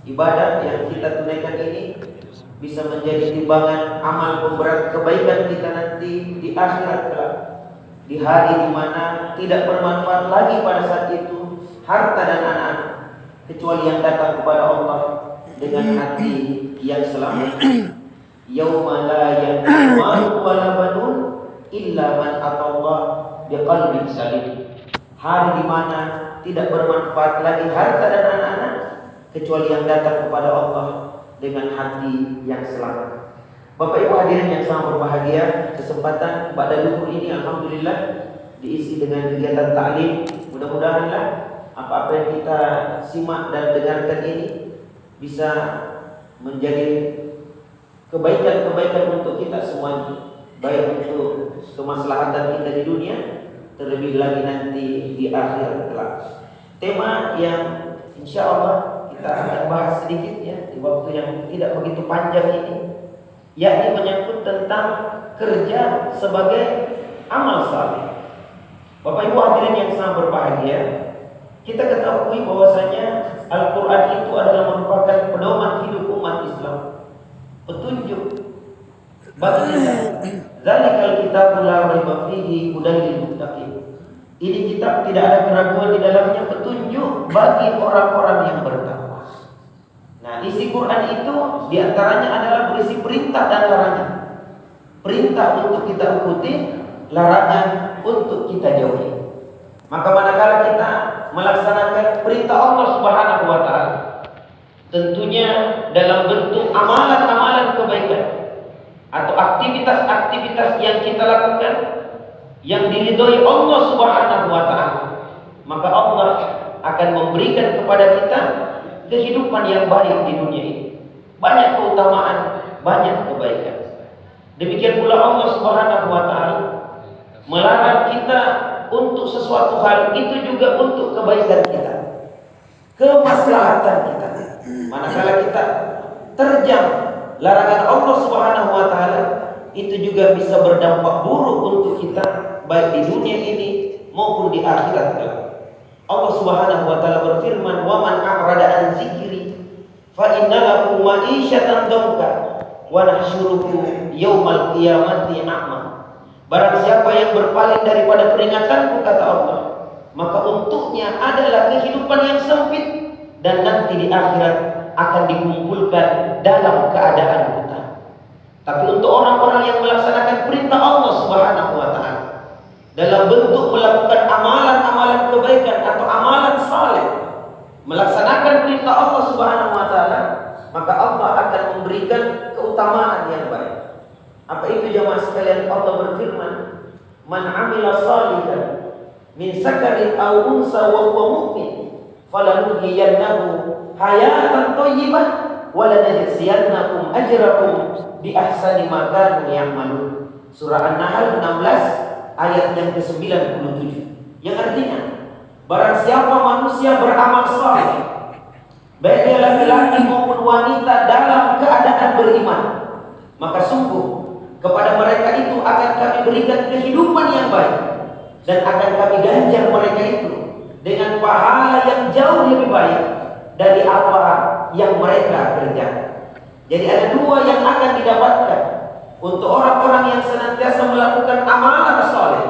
ibadah yang kita tunaikan ini bisa menjadi timbangan amal pemberat kebaikan kita nanti di akhirat kelak, di hari di mana tidak bermanfaat lagi pada saat itu harta dan anak-anak, kecuali yang datang kepada Allah dengan hati yang selamat. Yauma la yanfa'u malun wala banun illa man atallah biqalbin salim. Hari di mana tidak bermanfaat lagi harta dan anak-anak, kecuali yang datang kepada Allah dengan hati yang selamat. Bapak Ibu hadirin yang sangat berbahagia, kesempatan pada duhur ini alhamdulillah diisi dengan kegiatan ta'lim. Mudah-mudahanlah apa-apa yang kita simak dan dengarkan ini bisa menjadi kebaikan-kebaikan untuk kita semuanya, baik untuk kemaslahatan kita di dunia, terlebih lagi nanti di akhirat kelak. Tema yang insya Allah kita akan bahas sedikit ya di waktu yang tidak begitu panjang ini, yakni menyangkut tentang kerja sebagai amal saleh. Bapak Ibu hadirin yang sangat berbahagia, kita ketahui bahwasanya Al-Quran itu adalah merupakan pedoman hidup umat Islam, petunjuk bagi kita. Zalikal kitabul la raiba fihi hudan lil muttaqin. Ini kitab tidak ada keraguan di dalamnya, petunjuk bagi orang-orang yang bertakwa. Nah, isi Quran itu diantaranya adalah berisi perintah dan larangan. Perintah untuk kita ikuti, larangan untuk kita jauhi. Maka manakala kita melaksanakan perintah Allah Subhanahu wa taala, tentunya dalam bentuk amalan-amalan kebaikan atau aktivitas-aktivitas yang kita lakukan yang diridhoi Allah Subhanahu wa taala, maka Allah akan memberikan kepada kita kehidupan yang baik di dunia ini. Banyak keutamaan, banyak kebaikan. Demikian pula Allah Subhanahu wa taala melarang kita untuk sesuatu hal itu juga untuk kebaikan kita, kemaslahatan kita. Manakala kita terjang larangan Allah Subhanahu wa taala, itu juga bisa berdampak buruk untuk kita baik di dunia ini maupun di akhirat kelak. Allah Subhanahu wa taala berfirman, "Wa man a'rada an dzikri fa inna lahu ma'isyatan dhanka wa nahsyuruhu yaumal qiyamati a'ma." Barang siapa yang berpaling daripada peringatanku, kata Allah, maka untuknya adalah kehidupan yang sempit dan nanti di akhirat akan dikumpulkan dalam keadaan buta. Tapi untuk orang-orang yang melaksanakan perintah Allah Subhanahu wa taala dalam bentuk melakukan amalan-amalan kebaikan atau amalan saleh, melaksanakan perintah Allah Subhanahu wa taala, maka Allah akan memberikan keutamaan yang baik. Apa itu jemaah sekalian? Allah berfirman, "Man 'amila shalihan min zakarin aw unsa wa huwa mu'min, falanuhyiyannahu hayatan thayyibah wa lanajziyannahum ajrahum bi ahsani ma kanu ya'malun." Surah An-Nahl 16 ayat yang ke-97. Yang artinya, barang siapa manusia beramal saleh, baik dia laki-laki maupun wanita dalam keadaan beriman, maka sungguh kepada mereka itu akan kami berikan kehidupan yang baik, dan akan kami ganjar mereka itu dengan pahala yang jauh lebih baik dari apa yang mereka kerjakan. Jadi ada dua yang akan didapatkan untuk orang-orang yang senantiasa melakukan amalan saleh.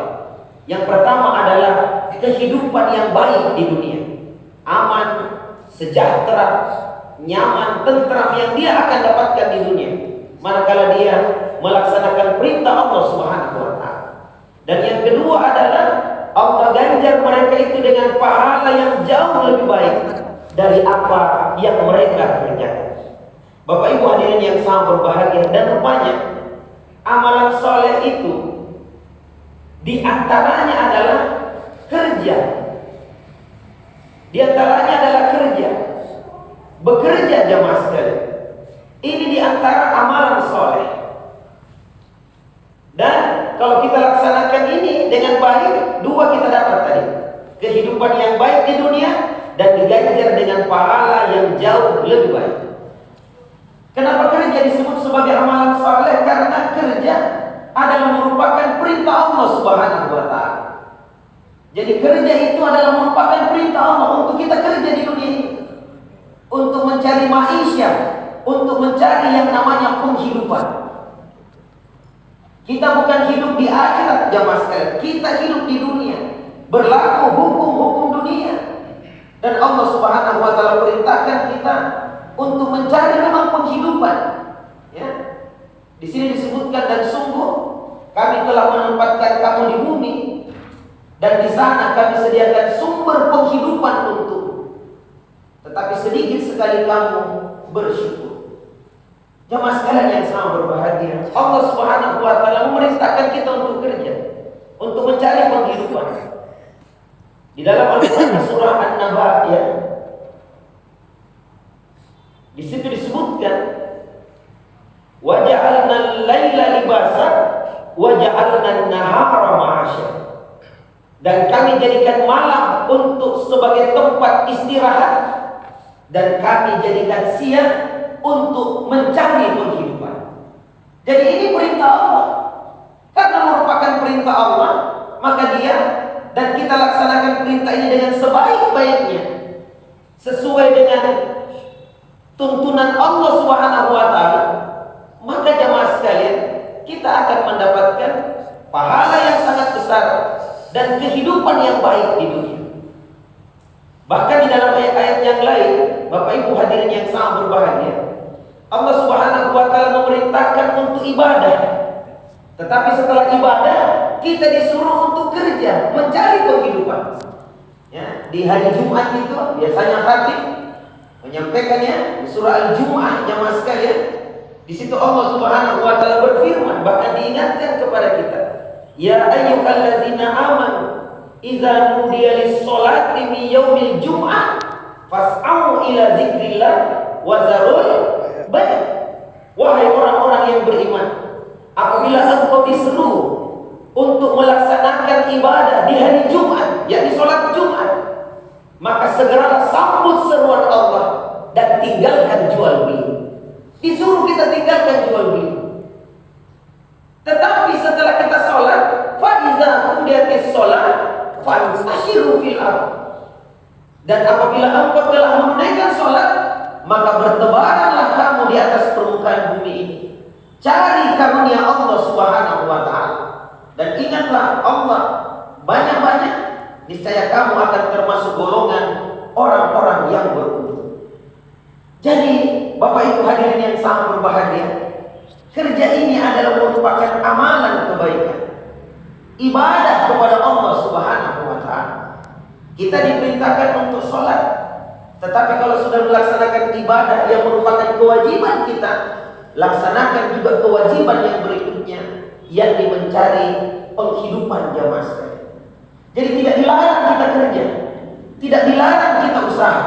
Yang pertama adalah kehidupan yang baik di dunia, aman, sejahtera, nyaman, tentram yang dia akan dapatkan di dunia manakala dia melaksanakan perintah Allah Subhanahu wa taala. Dan yang kedua adalah Allah ganjar mereka itu dengan pahala yang jauh lebih baik dari apa yang mereka kerjakan. Bapak Ibu hadirin yang sangat berbahagia, dan rupanya amalan soleh itu di antaranya adalah kerja. Di antaranya adalah kerja, bekerja jamaah sekalian. Ini di antara amalan soleh. Dan kalau kita laksanakan ini dengan baik, dua kita dapat tadi, kehidupan yang baik di dunia dan diganjar dengan pahala yang jauh lebih baik. Kenapa kerja disebut sebagai amalan soleh? Karena kerja adalah merupakan perintah Allah Subhanahu wa taala. Jadi kerja itu adalah merupakan perintah Allah untuk kita kerja di dunia ini, untuk mencari mencari maisha, untuk mencari yang namanya penghidupan. Kita bukan hidup di akhirat jamaah sekalian, kita hidup di dunia, berlaku hukum-hukum dunia. Dan Allah Subhanahu wa taala perintahkan kita untuk mencari memang penghidupan. Ya. Di sini disebutkan, dan sungguh kami telah menempatkan kamu di bumi, dan di sana kami sediakan sumber penghidupan untukmu. Tetapi sedikit sekali kamu bersyukur. Jamaah sekalian yang sama berbahagia, Allah Subhanahu wa taala memerintahkan kita untuk kerja, untuk mencari penghidupan. Di dalam Al-Qur'an surah An-Naba, ya, di situ disebutkan, wa ja'alna al-laila libasa wa ja'alna an-nahara ma'asya. Dan kami jadikan malam untuk sebagai tempat istirahat, dan kami jadikan siang untuk mencari penghidupan. Jadi ini perintah Allah. Karena merupakan perintah Allah, maka dia dan kita laksanakan perintah ini dengan sebaik-baiknya, sesuai dengan tuntunan Allah Subhanahu wa taala, maka jamaah sekalian, kita akan mendapatkan pahala yang sangat besar dan kehidupan yang baik di dunia. Bahkan di dalam ayat-ayat yang lain, Bapak Ibu hadirin yang sangat berbahagia, Allah Subhanahu wa taala memerintahkan untuk ibadah. Tetapi setelah ibadah, kita disuruh untuk kerja, mencari penghidupan. Ya, di hari Jumat itu biasanya khatib menyampaikannya di surah Al-Jumu'ah, jamaah sekalian. Di situ Allah Subhanahu wa taala berfirman, bahkan diingatkan kepada kita, ya ayyuhalladzina amanu idza nudiya lis-sholati min yaumil jum'ah fas'au ila dzikrillah wa zarul bai'. Wahai orang-orang yang beriman, apabila engkau diseru untuk melaksanakan ibadah di hari Jumat, yakni sholat Jumat, maka segeralah sambut seruan Allah dan tinggalkan jual beli. Disuruh kita tinggalkan jual beli. Tetapi setelah kita sholat, fa iza qudiyatis sholat fantashiru fil ardh. Dan apabila engkau telah menunaikan sholat, maka bertebaranlah kamu di atas permukaan bumi ini. Cari karunia Allah Subhanahu wa taala. Dan ingatlah Allah banyak-banyak, niscaya kamu akan termasuk golongan orang-orang yang beruntung. Jadi, Bapak Ibu hadirin yang sangat berbahagia, kerja ini adalah merupakan amalan kebaikan, ibadah kepada Allah Subhanahu wa taala. Kita diperintahkan untuk sholat, tetapi kalau sudah melaksanakan ibadah yang merupakan kewajiban kita, laksanakan juga kewajiban yang berikutnya, yakni mencari penghidupan jamaah sekalian. Jadi tidak dilarang kita kerja, tidak dilarang kita usaha,